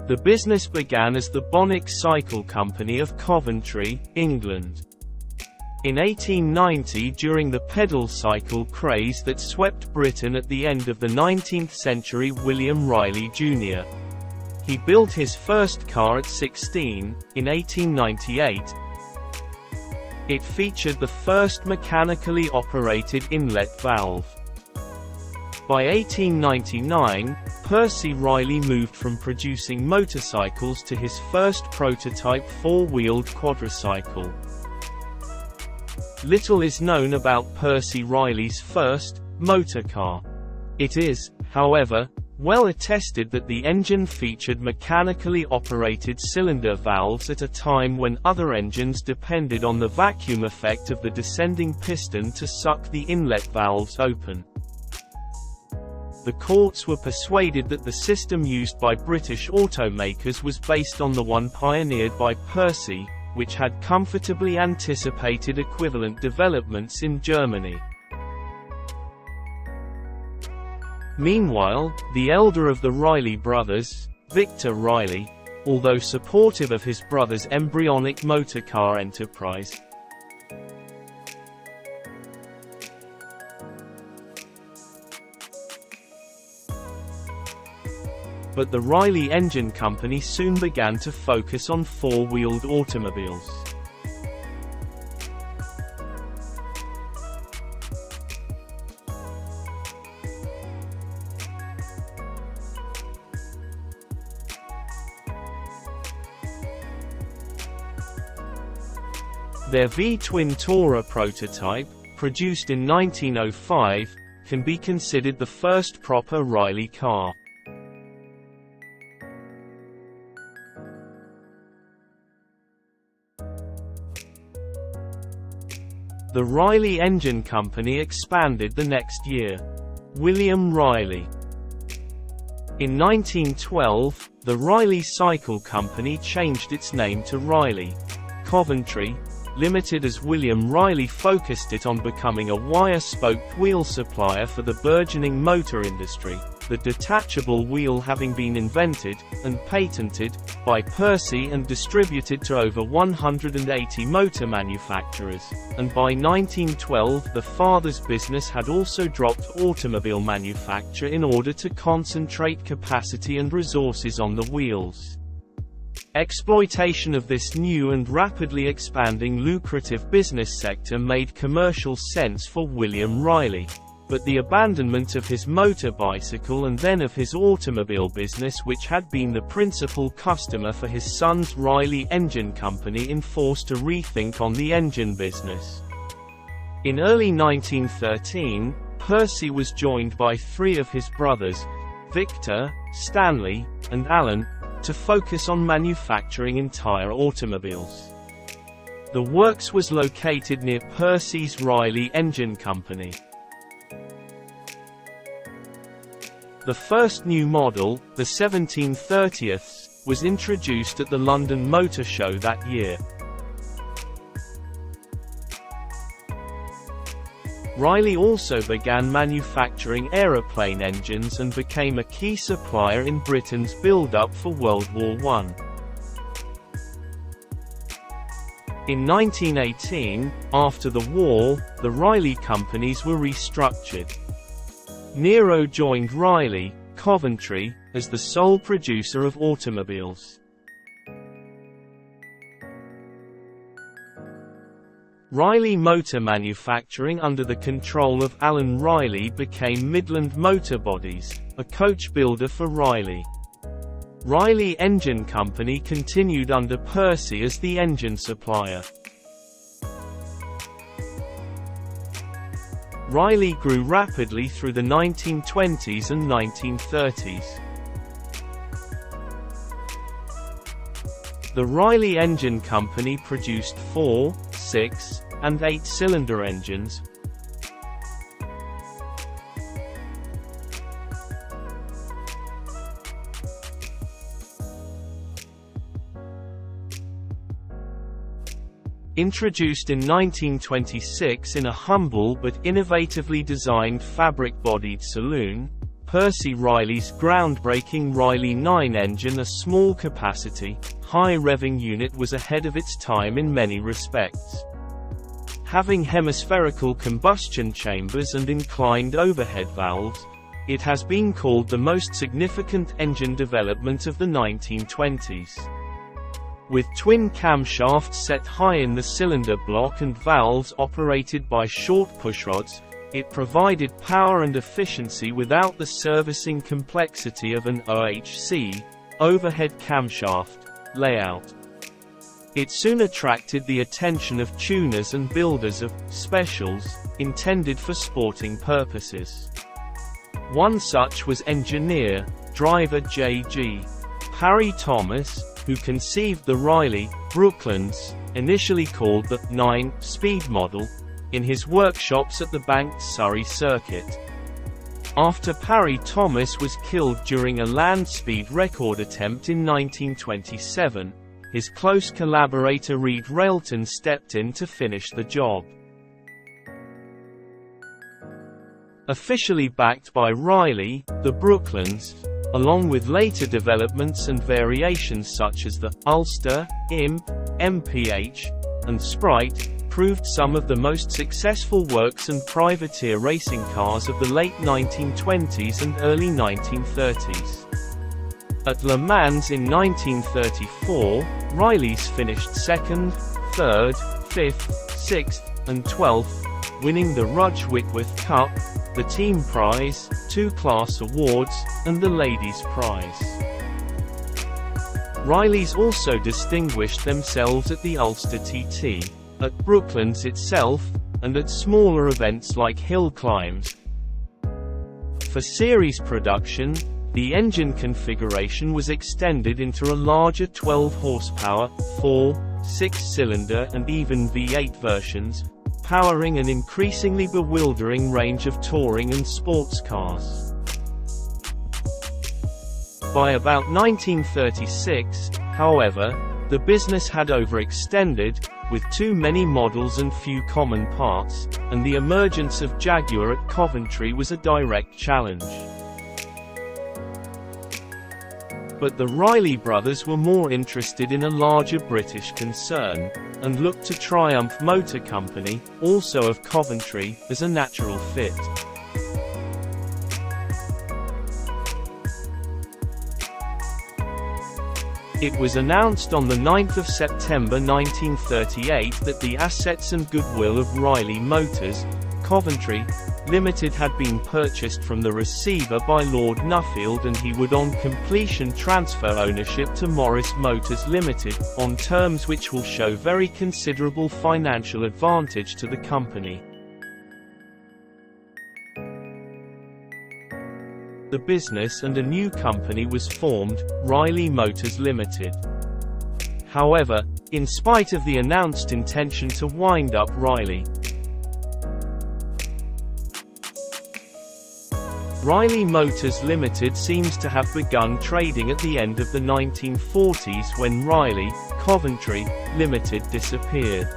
The business began as the Bonnick Cycle Company of Coventry, England. In 1890, during the pedal cycle craze that swept Britain at the end of the 19th century, William Riley Jr. He built his first car at 16, in 1898. It featured the first mechanically operated inlet valve. By 1899, Percy Riley moved from producing motorcycles to his first prototype four-wheeled quadricycle. Little is known about Percy Riley's first motor car. It is, however, well attested that the engine featured mechanically operated cylinder valves at a time when other engines depended on the vacuum effect of the descending piston to suck the inlet valves open. The courts were persuaded that the system used by British automakers was based on the one pioneered by Percy, which had comfortably anticipated equivalent developments in Germany. Meanwhile, the elder of the Riley brothers, Victor Riley, although supportive of his brother's embryonic motorcar enterprise, but the Riley Engine Company soon began to focus on four-wheeled automobiles. Their V-twin Tourer prototype, produced in 1905, can be considered the first proper Riley car. The Riley Engine Company expanded the next year. William Riley. In 1912, the Riley Cycle Company changed its name to Riley Coventry Limited as William Riley focused it on becoming a wire-spoked wheel supplier for the burgeoning motor industry, the detachable wheel having been invented, and patented, by Percy and distributed to over 180 motor manufacturers, and by 1912 the father's business had also dropped automobile manufacture in order to concentrate capacity and resources on the wheels. Exploitation of this new and rapidly expanding lucrative business sector made commercial sense for William Riley, but the abandonment of his motor bicycle and then of his automobile business, which had been the principal customer for his son's Riley Engine Company, enforced a rethink on the engine business. In early 1913, Percy was joined by three of his brothers, Victor, Stanley, and Allan, to focus on manufacturing entire automobiles. The works was located near Percy's Riley Engine Company. The first new model, the 1730s, was introduced at the London Motor Show that year. Riley also began manufacturing aeroplane engines and became a key supplier in Britain's build-up for World War I. In 1918, after the war, the Riley companies were restructured. Nero joined Riley, Coventry, as the sole producer of automobiles. Riley Motor Manufacturing under the control of Allan Riley became Midland Motor Bodies, a coach builder for Riley. Riley Engine Company continued under Percy as the engine supplier. Riley grew rapidly through the 1920s and 1930s. The Riley Engine Company produced 4, 6, and 8-cylinder engines. Introduced in 1926 in a humble but innovatively designed fabric-bodied saloon, Percy Riley's groundbreaking Riley 9 engine, a small-capacity, high-revving unit, was ahead of its time in many respects. Having hemispherical combustion chambers and inclined overhead valves, it has been called the most significant engine development of the 1920s. With twin camshafts set high in the cylinder block and valves operated by short pushrods, it provided power and efficiency without the servicing complexity of an OHC, overhead camshaft, layout. It soon attracted the attention of tuners and builders of specials, intended for sporting purposes. One such was engineer, driver J.G. Parry Thomas, who conceived the Riley, Brooklands, initially called the 9-speed model, in his workshops at the banked Surrey circuit. After Parry Thomas was killed during a land speed record attempt in 1927, his close collaborator Reed Railton stepped in to finish the job. Officially backed by Riley, the Brooklands, along with later developments and variations such as the Ulster, Imp, MPH, and Sprite, proved some of the most successful works and privateer racing cars of the late 1920s and early 1930s. At Le Mans in 1934, Riley's finished 2nd, 3rd, 5th, 6th, and 12th, winning the Rudge Whitworth Cup, the Team Prize, 2 class awards, and the Ladies' Prize. Riley's also distinguished themselves at the Ulster TT, at Brooklands itself, and at smaller events like hill climbs. For series production, the engine configuration was extended into a larger 12 horsepower, 4, 6-cylinder and even V8 versions, powering an increasingly bewildering range of touring and sports cars. By about 1936, however, the business had overextended, with too many models and few common parts, and the emergence of Jaguar at Coventry was a direct challenge. But the Riley brothers were more interested in a larger British concern, and looked to Triumph Motor Company, also of Coventry, as a natural fit. It was announced on the 9th of September 1938 that the assets and goodwill of Riley Motors, Coventry, Limited had been purchased from the receiver by Lord Nuffield, and he would on completion transfer ownership to Morris Motors Limited, on terms which will show very considerable financial advantage to the company. The business and a new company was formed, Riley Motors Limited. However, in spite of the announced intention to wind up Riley Motors Limited seems to have begun trading at the end of the 1940s when Riley, Coventry, Limited disappeared.